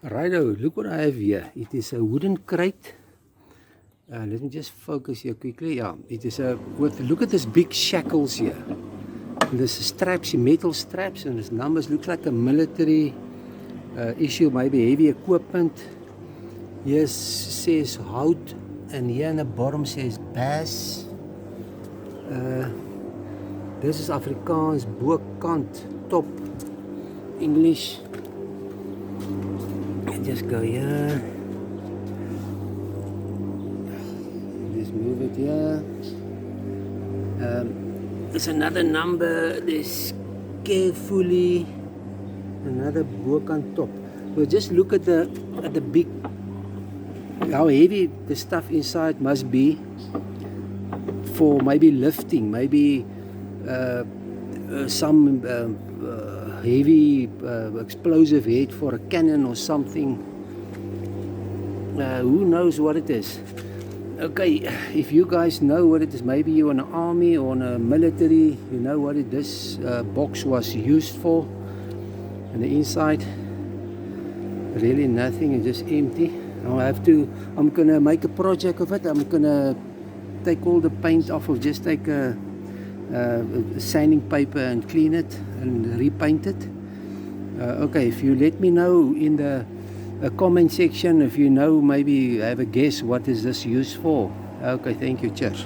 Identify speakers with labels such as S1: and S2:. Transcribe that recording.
S1: Righto, look what I have here. It is a wooden crate. Let me just focus here quickly. Yeah, it is look at this big shackles here. And there's straps, metal straps, and this numbers looks like a military issue, maybe heavy equipment. Here says hout, and here in the bottom says bass. This is Afrikaans, bokant, top, English. Just go here. Just move it here. There's another number. There's carefully another book on top. We'll just look at the big, how heavy the stuff inside must be for maybe lifting, maybe some heavy explosive head for a cannon or something. Who knows what it is? Okay, if you guys know what it is, maybe you're in an army or in a military, you know what this box was used for. And the inside, really nothing, it's just empty. I'm gonna make a project of it. I'm gonna take all the paint off, of just take a sanding paper and clean it and repaint it. Okay, if you let me know in the comment section if you know, maybe have a guess what is this used for. Okay, thank you, cheers.